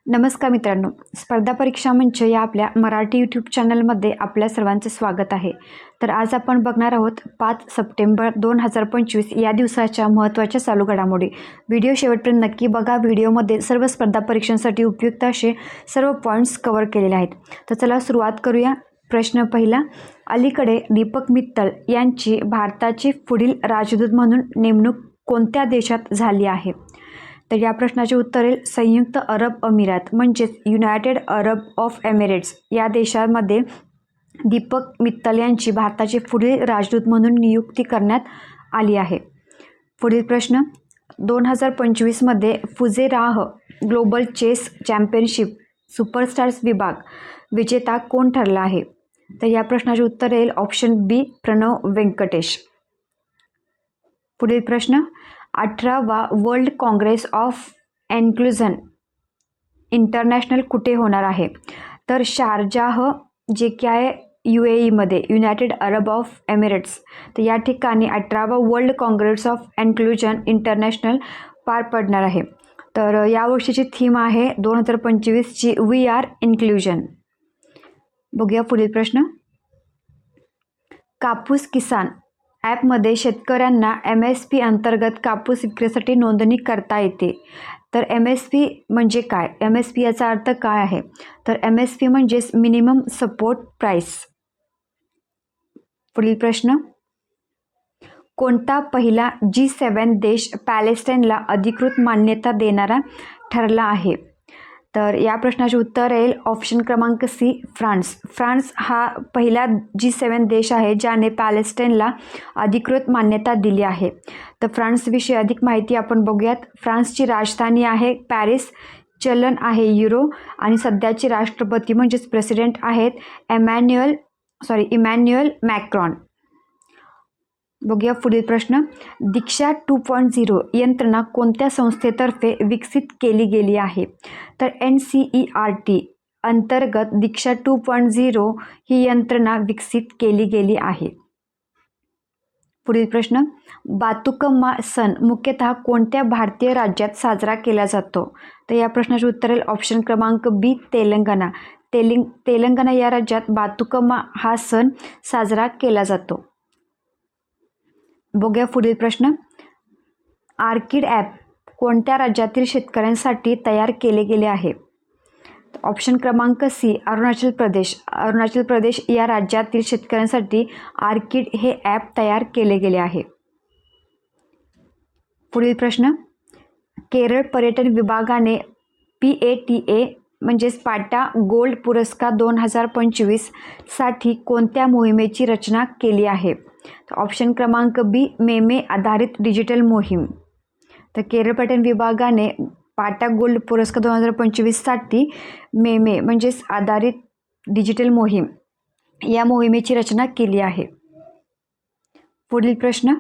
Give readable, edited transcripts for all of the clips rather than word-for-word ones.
नमस्कार मित्रांनो, स्पर्धा परीक्षा मंच या आपल्या मराठी यूट्यूब चॅनलमध्ये आपल्या सर्वांचे स्वागत आहे. तर आज आपण बघणार आहोत 5 सप्टेंबर 2025 या दिवसाच्या महत्त्वाच्या चालू घडामोडी. व्हिडिओ शेवटपर्यंत नक्की बघा. व्हिडिओमध्ये सर्व स्पर्धा परीक्षांसाठी उपयुक्त असे सर्व पॉईंट्स कव्हर केलेले आहेत. तर चला सुरुवात करूया. प्रश्न पहिला, अलीकडे दीपक मित्तल यांची भारताची पुढील राजदूत म्हणून नेमणूक कोणत्या देशात झाली आहे? तर या प्रश्नाचे उत्तर येईल संयुक्त अरब अमिरात म्हणजेच युनायटेड अरब ऑफ एमिरेट्स या देशामध्ये दीपक मित्तल यांची भारताचे पुढील राजदूत म्हणून नियुक्ती करण्यात आली आहे. पुढील प्रश्न, 2025मध्ये फुजेराह ग्लोबल चेस चॅम्पियनशिप सुपरस्टार्स विभाग विजेता कोण ठरला आहे? तर या प्रश्नाचे उत्तर येईल ऑप्शन बी, प्रणव वेंकटेश. पुढील प्रश्न, 18वा world congress of inclusion international कुठे होणार आहे? तर शारजाह जे की आहे UAEमध्ये, युनायटेड अरब ऑफ एमिरेट्स. तर या ठिकाणी 18वा world congress of inclusion international पार पडणार आहे. तर यावर्षीची थीम आहे 2025ची वी आर इन्क्लुजन. बघूया पुढील प्रश्न, कापूस किसान ॲपमध्ये शेतकऱ्यांना MSP अंतर्गत कापूस विक्रीसाठी नोंदणी करता येते. तर MSP म्हणजे काय? MSP याचा अर्थ काय आहे? तर MSP म्हणजेच मिनिमम सपोर्ट प्राईस. पुढील प्रश्न, कोणता पहिला G7 देश पॅलेस्टाईनला अधिकृत मान्यता देणारा ठरला आहे? तर या प्रश्नाचे उत्तर येईल ऑप्शन क्रमांक सी, फ्रान्स. फ्रान्स हा पहिला G7 देश आहे ज्याने पॅलेस्टाईनला अधिकृत मान्यता दिली आहे. तर फ्रान्सविषयी अधिक माहिती आपण बघूयात. फ्रान्सची राजधानी आहे पॅरिस, चलन आहे युरो आणि सध्याचे राष्ट्रपती म्हणजेच प्रेसिडेंट आहेत इमॅन्युएल मॅक्रॉन. बघूया पुढील प्रश्न, दीक्षा 2.0 यंत्रणा कोणत्या संस्थेतर्फे विकसित केली गेली आहे? तर NCERT अंतर्गत दीक्षा 2.0 ही यंत्रणा विकसित केली गेली आहे. पुढील प्रश्न, बातुकम्मा सण मुख्यतः कोणत्या भारतीय राज्यात साजरा केला जातो? तर या प्रश्नाचे उत्तर येईल ऑप्शन क्रमांक बी, तेलंगणा. तेलंगणा या राज्यात बातुकम्मा हा सण साजरा केला जातो. बघूया पुढील प्रश्न, आर्किड ॲप कोणत्या राज्यातील शेतकऱ्यांसाठी तयार केले गेले आहे? ऑप्शन क्रमांक सी, अरुणाचल प्रदेश. अरुणाचल प्रदेश या राज्यातील शेतकऱ्यांसाठी आर्किड हे ॲप तयार केले गेले आहे. पुढील प्रश्न, केरळ पर्यटन विभागाने PATA म्हणजेच पाटा गोल्ड पुरस्कार 2025 साठी कोणत्या मोहिमेची रचना केली आहे? ऑप्शन क्रमांक बी, मेमे आधारित डिजिटल मोहीम. तर केरळ पर्यटन विभागाने पाटा गोल्ड पुरस्कार 2025 साठी मेमे म्हणजेच आधारित डिजिटल मोहीम या मोहिमेची रचना केली आहे. पुढील प्रश्न,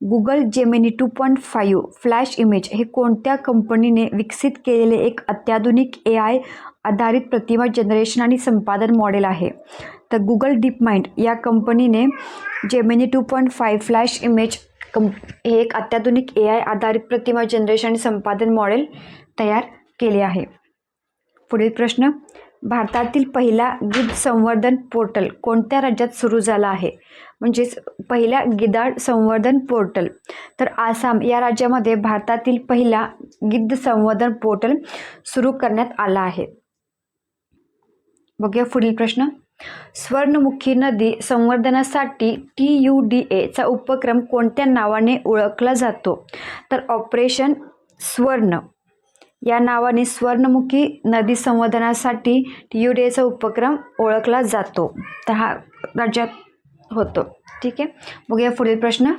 गुगल जेमिनी 2.5 फ्लॅश इमेज हे कोणत्या कंपनीने विकसित केलेले एक अत्याधुनिक AI आधारित प्रतिमा जनरेशन आणि संपादन मॉडेल आहे? तर गुगल डीपमाइंड या कंपनीने जेमिनी 2.5 फ्लॅश इमेज हे एक अत्याधुनिक AI आधारित प्रतिमा जनरेशन आणि संपादन मॉडेल तयार केले आहे. पुढील प्रश्न, भारतातील पहिला गिध संवर्धन पोर्टल कोणत्या राज्यात सुरू झाला आहे? म्हणजेच पहिला गिधाड संवर्धन पोर्टल. तर आसाम या राज्यामध्ये भारतातील पहिला गिद्ध संवर्धन पोर्टल सुरू करण्यात आला आहे. बघूया पुढील प्रश्न, स्वर्णमुखी नदी संवर्धनासाठी TUDA चा उपक्रम कोणत्या नावाने ओळखला जातो? तर ऑपरेशन स्वर्ण या नावाने स्वर्णमुखी नदी संवर्धनासाठी TUDA चा उपक्रम ओळखला जातो. तर हा राज्यात होतो. ठीक आहे. बघूया पुढील प्रश्न,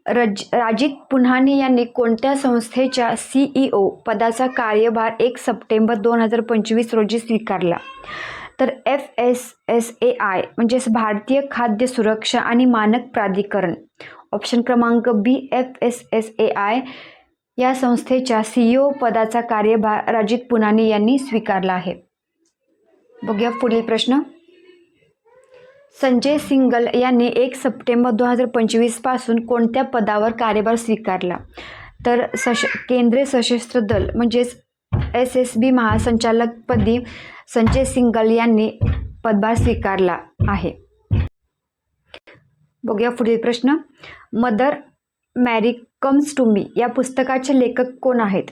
राजीत पुन्हाने यांनी कोणत्या संस्थेच्या CEO पदाचा कार्यभार 1 सप्टेंबर 2025 रोजी स्वीकारला? तर FSSAI म्हणजेच भारतीय खाद्य सुरक्षा आणि मानक प्राधिकरण. ऑप्शन क्रमांक बी, FSSAI या संस्थेच्या CEO पदाचा कार्यभार राजीत पुन्हाने यांनी स्वीकारला आहे. बघूया पुढील प्रश्न, संजय सिंगल यांनी 1 सप्टेंबर 2025 पासून कोणत्या पदावर कार्यभार स्वीकारला? तर केंद्रीय सशस्त्र दल म्हणजेच SSB महासंचालकपदी संजय सिंघल यांनी पदभार स्वीकारला आहे. बघूया पुढील प्रश्न. मदर मॅरी कम्स टू मी या पुस्तकाचे लेखक कोण आहेत?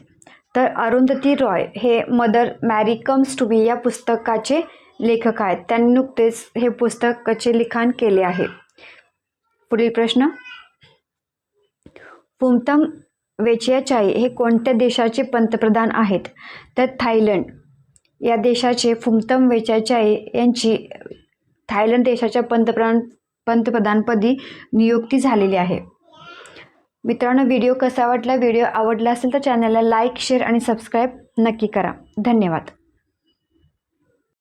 तर अरुंधती रॉय हे मदर मॅरी कम्स टू मी या पुस्तकाचे लेखक आहेत. त्यांनी नुकतेच हे पुस्तकाचे लिखाण केले आहे. पुढील प्रश्न. फुमतम वेचयाचाई हे कोणत्या देशाचे पंतप्रधान आहेत? तर थायलंड या देशाचे फुमतम वेचयाचाई यांची थायलंड देशाच्या पंतप्रधानपदी नियुक्ती झालेली आहे. मित्रांनो, व्हिडिओ कसा वाटला? व्हिडिओ आवडला असेल तर चॅनलला लाईक, शेअर आणि सबस्क्राईब नक्की करा. धन्यवाद.